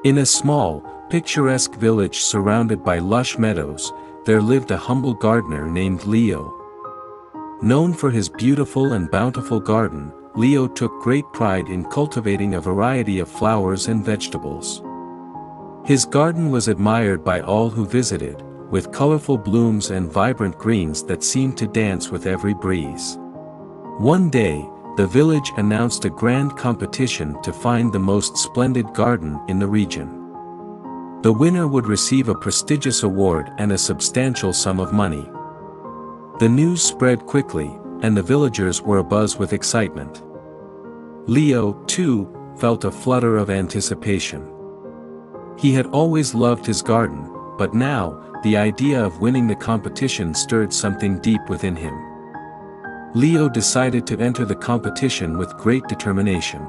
In a small, picturesque village surrounded by lush meadows, there lived a humble gardener named Leo. Known for his beautiful and bountiful garden, Leo took great pride in cultivating a variety of flowers and vegetables. His garden was admired by all who visited, with colorful blooms and vibrant greens that seemed to dance with every breeze. One day, the village announced a grand competition to find the most splendid garden in the region. The winner would receive a prestigious award and a substantial sum of money. The news spread quickly, and the villagers were abuzz with excitement. Leo, too, felt a flutter of anticipation. He had always loved his garden, but now, the idea of winning the competition stirred something deep within him. Leo decided to enter the competition with great determination.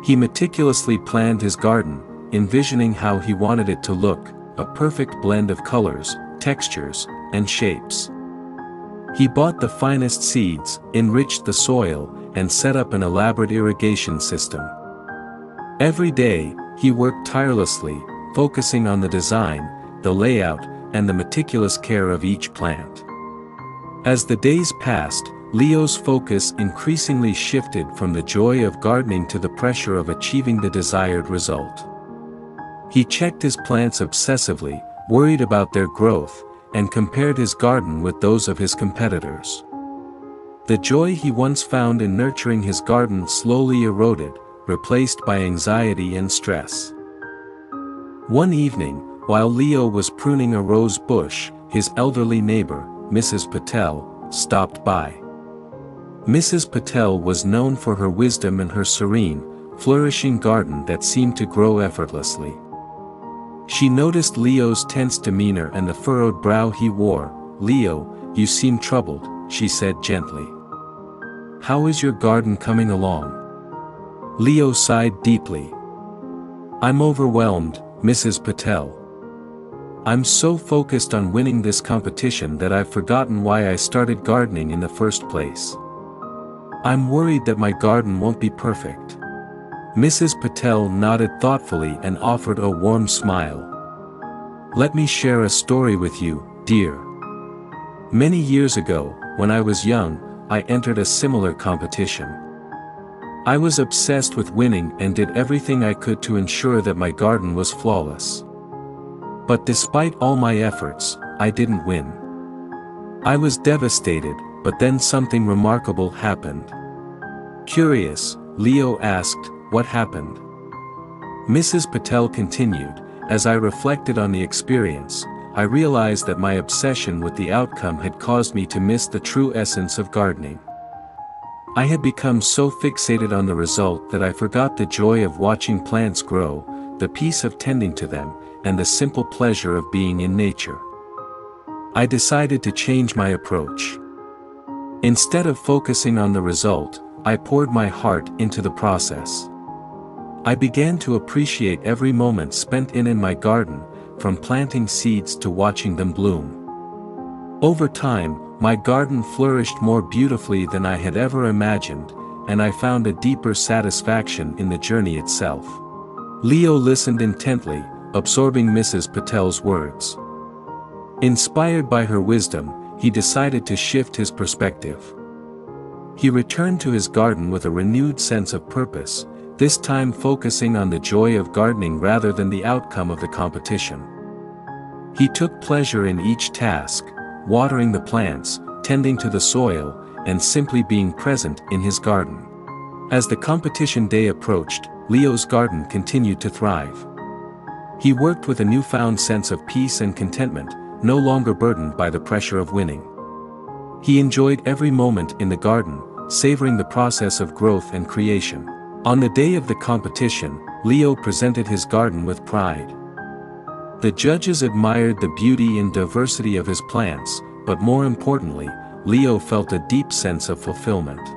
He meticulously planned his garden, envisioning how he wanted it to look, a perfect blend of colors, textures, and shapes. He bought the finest seeds, enriched the soil, and set up an elaborate irrigation system. Every day, he worked tirelessly, focusing on the design, the layout, and the meticulous care of each plant. As the days passed, Leo's focus increasingly shifted from the joy of gardening to the pressure of achieving the desired result. He checked his plants obsessively, worried about their growth, and compared his garden with those of his competitors. The joy he once found in nurturing his garden slowly eroded, replaced by anxiety and stress. One evening, while Leo was pruning a rose bush, his elderly neighbor, Mrs. Patel, stopped by. Mrs. Patel was known for her wisdom and her serene, flourishing garden that seemed to grow effortlessly. She noticed Leo's tense demeanor and the furrowed brow he wore. "Leo, you seem troubled," she said gently. "How is your garden coming along?" Leo sighed deeply. "I'm overwhelmed, Mrs. Patel. I'm so focused on winning this competition that I've forgotten why I started gardening in the first place. I'm worried that my garden won't be perfect." Mrs. Patel nodded thoughtfully and offered a warm smile. "Let me share a story with you, dear. Many years ago, when I was young, I entered a similar competition. I was obsessed with winning and did everything I could to ensure that my garden was flawless. But despite all my efforts, I didn't win. I was devastated, but then something remarkable happened." Curious, Leo asked, "What happened?" Mrs. Patel continued, "As I reflected on the experience, I realized that my obsession with the outcome had caused me to miss the true essence of gardening. I had become so fixated on the result that I forgot the joy of watching plants grow, the peace of tending to them, and the simple pleasure of being in nature. I decided to change my approach. Instead of focusing on the result, I poured my heart into the process. I began to appreciate every moment spent in my garden, from planting seeds to watching them bloom. Over time, my garden flourished more beautifully than I had ever imagined, and I found a deeper satisfaction in the journey itself." Leo listened intently, absorbing Mrs. Patel's words. Inspired by her wisdom, he decided to shift his perspective. He returned to his garden with a renewed sense of purpose, this time focusing on the joy of gardening rather than the outcome of the competition. He took pleasure in each task, watering the plants, tending to the soil, and simply being present in his garden. As the competition day approached, Leo's garden continued to thrive. He worked with a newfound sense of peace and contentment, no longer burdened by the pressure of winning. He enjoyed every moment in the garden, savoring the process of growth and creation. On the day of the competition, Leo presented his garden with pride. The judges admired the beauty and diversity of his plants, but more importantly, Leo felt a deep sense of fulfillment.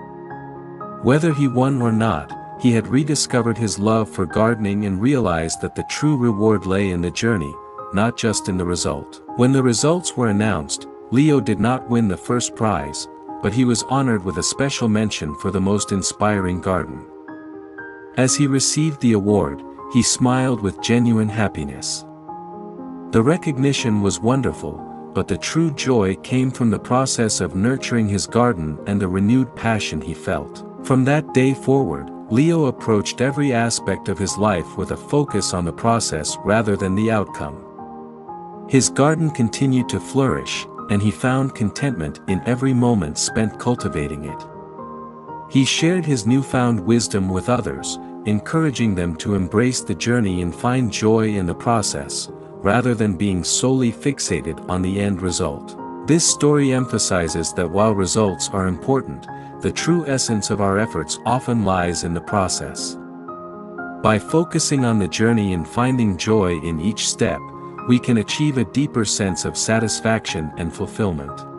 Whether he won or not, he had rediscovered his love for gardening and realized that the true reward lay in the journey, not just in the result. When the results were announced, Leo did not win the first prize, but he was honored with a special mention for the most inspiring garden. As he received the award, he smiled with genuine happiness. The recognition was wonderful, but the true joy came from the process of nurturing his garden and the renewed passion he felt. From that day forward, Leo approached every aspect of his life with a focus on the process rather than the outcome. His garden continued to flourish, and he found contentment in every moment spent cultivating it. He shared his newfound wisdom with others, encouraging them to embrace the journey and find joy in the process, rather than being solely fixated on the end result. This story emphasizes that while results are important, the true essence of our efforts often lies in the process. By focusing on the journey and finding joy in each step, we can achieve a deeper sense of satisfaction and fulfillment.